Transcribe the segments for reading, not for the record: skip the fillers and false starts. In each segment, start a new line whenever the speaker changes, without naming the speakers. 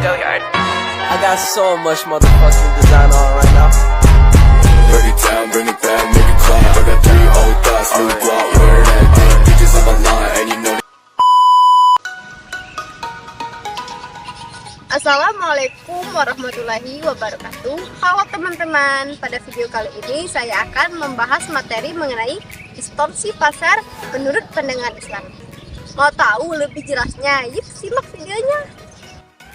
I got so much motherfucking design on right now.
Bring it down, bring it back, make it clap. I got 3 old thoughts, new block, wear that damn bitches on my line, and you know.
Assalamualaikum warahmatullahi wabarakatuh. Halo teman-teman, pada video kali ini saya akan membahas materi mengenai distorsi pasar menurut pandangan Islam. Mau tahu lebih jelasnya? Yuk simak videonya.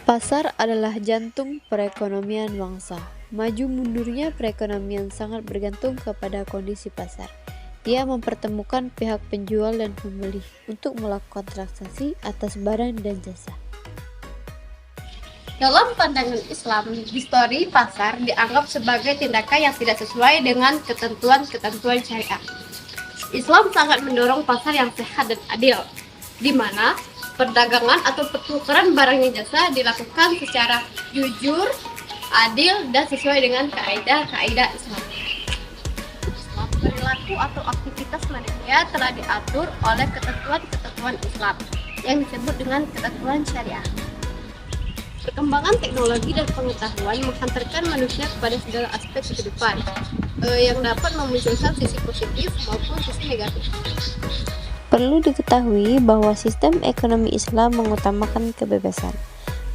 Pasar adalah jantung perekonomian bangsa. Maju mundurnya perekonomian sangat bergantung kepada kondisi pasar. Ia mempertemukan pihak penjual dan pembeli untuk melakukan transaksi atas barang dan jasa.
Dalam pandangan Islam, distorsi pasar dianggap sebagai tindakan yang tidak sesuai dengan ketentuan-ketentuan syariat. Islam sangat mendorong pasar yang sehat dan adil, di mana perdagangan atau pertukaran barang dan jasa dilakukan secara jujur, adil, dan sesuai dengan kaidah-kaidah Islam. Perilaku atau aktivitas manusia telah diatur oleh ketentuan-ketentuan Islam yang disebut dengan ketentuan syariah. Perkembangan teknologi dan pengetahuan menghantarkan manusia kepada segala aspek kehidupan yang dapat memunculkan sisi positif maupun sisi negatif.
Perlu diketahui bahwa sistem ekonomi Islam mengutamakan kebebasan.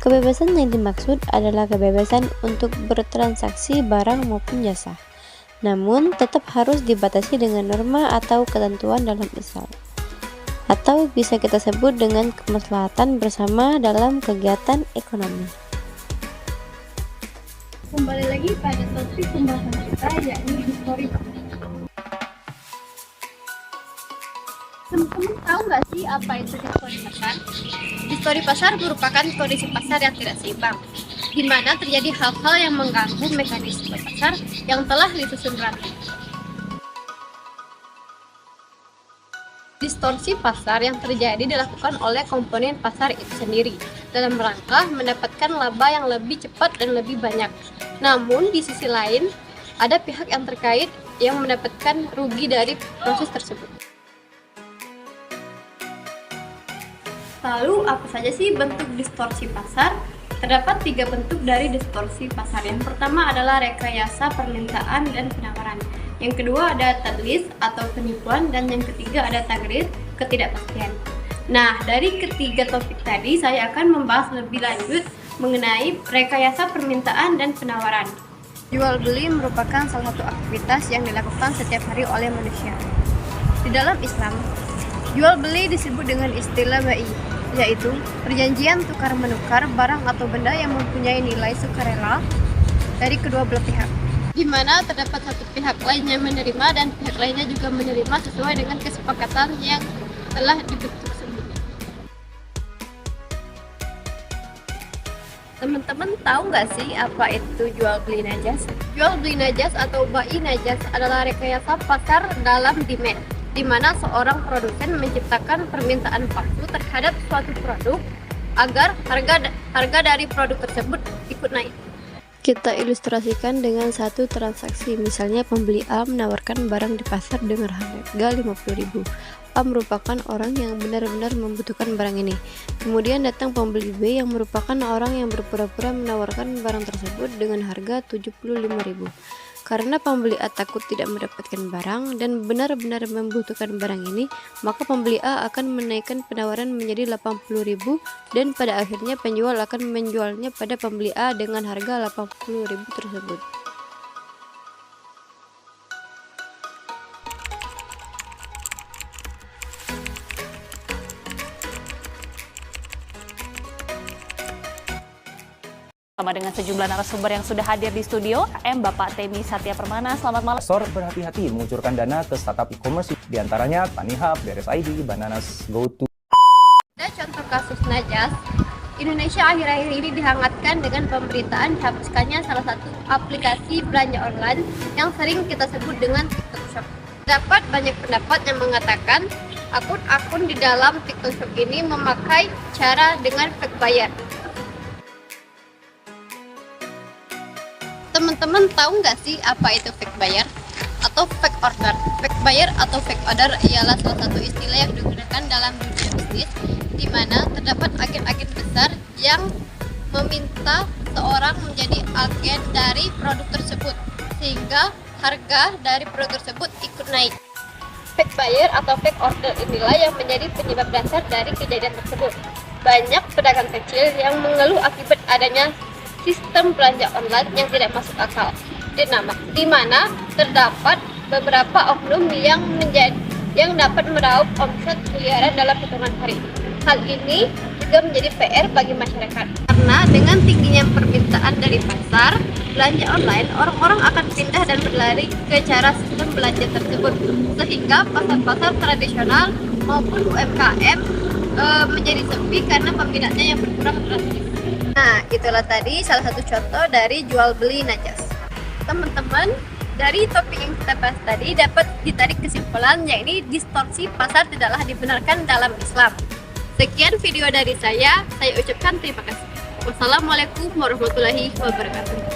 Kebebasan yang dimaksud adalah kebebasan untuk bertransaksi barang maupun jasa. Namun, tetap harus dibatasi dengan norma atau ketentuan dalam Islam. Atau bisa kita sebut dengan kemaslahatan bersama dalam kegiatan ekonomi.
Kembali lagi pada topik pembahasan kita, yakni distorsi pasar. Teman-teman tahu nggak sih apa itu distorsi pasar? Distorsi pasar merupakan kondisi pasar yang tidak seimbang, di mana terjadi hal-hal yang mengganggu mekanisme pasar yang telah disusun rapi. Distorsi pasar yang terjadi dilakukan oleh komponen pasar itu sendiri dalam rangka mendapatkan laba yang lebih cepat dan lebih banyak. Namun di sisi lain, ada pihak yang terkait yang mendapatkan rugi dari proses tersebut. Lalu apa saja sih bentuk distorsi pasar? Terdapat 3 bentuk dari distorsi pasar. Yang pertama adalah rekayasa permintaan dan penawaran. Yang kedua ada tadlis atau penipuan, dan yang ketiga ada tagrir, ketidakpastian. Nah, dari ketiga topik tadi saya akan membahas lebih lanjut mengenai rekayasa permintaan dan penawaran. Jual beli merupakan salah satu aktivitas yang dilakukan setiap hari oleh manusia. Di dalam Islam, jual beli disebut dengan istilah bai, yaitu perjanjian tukar menukar barang atau benda yang mempunyai nilai sukarela dari kedua belah pihak, di mana terdapat satu pihak lainnya menerima dan pihak lainnya juga menerima sesuai dengan kesepakatan yang telah dibentuk sebelumnya. Teman-teman tahu nggak sih apa itu jual beli najas? Jual beli najas atau bai najas adalah rekayasa pasar dalam demand, di mana seorang produsen menciptakan permintaan palsu terhadap suatu produk agar harga dari produk tersebut ikut naik.
Kita ilustrasikan dengan satu transaksi, misalnya pembeli A menawarkan barang di pasar dengan harga 50.000. A merupakan orang yang benar-benar membutuhkan barang ini. Kemudian datang pembeli B yang merupakan orang yang berpura-pura menawarkan barang tersebut dengan harga 75.000. Karena pembeli A takut tidak mendapatkan barang dan benar-benar membutuhkan barang ini, maka pembeli A akan menaikkan penawaran menjadi 80.000 dan pada akhirnya penjual akan menjualnya pada pembeli A dengan harga 80.000 tersebut.
Sama dengan sejumlah narasumber yang sudah hadir di studio, Bapak Temi Satya Permana, selamat malam.
Investor berhati-hati mengucurkan dana ke startup e-commerce, diantaranya Tanihub, BRS ID, Bananas, GoTo.
Ada contoh kasus najas, Indonesia akhir-akhir ini dihangatkan dengan pemberitaan dihapuskannya salah satu aplikasi belanja online yang sering kita sebut dengan TikTok Shop. Dapat banyak pendapat yang mengatakan akun-akun di dalam TikTok Shop ini memakai cara dengan fake buyer. Teman-teman tahu nggak sih apa itu fake buyer atau fake order? Fake buyer atau fake order ialah salah satu istilah yang digunakan dalam dunia bisnis, di mana terdapat agen-agen besar yang meminta seorang menjadi agen dari produk tersebut, sehingga harga dari produk tersebut ikut naik. Fake buyer atau fake order inilah yang menjadi penyebab dasar dari kejadian tersebut. Banyak pedagang kecil yang mengeluh akibat adanya sistem belanja online yang tidak masuk akal, di mana terdapat beberapa oknum yang dapat meraup omset miliaran dalam hitungan hari. Hal ini juga menjadi PR bagi masyarakat, karena dengan tingginya permintaan dari pasar belanja online, orang-orang akan pindah dan berlari ke cara sistem belanja tersebut, sehingga pasar-pasar tradisional maupun UMKM menjadi sepi karena peminatnya yang berkurang drastis. Nah, itulah tadi salah satu contoh dari jual beli najas. Teman-teman, dari topik yang kita bahas tadi dapat ditarik kesimpulan, yakni distorsi pasar tidaklah dibenarkan dalam Islam. Sekian video dari saya ucapkan terima kasih. Wassalamualaikum warahmatullahi wabarakatuh.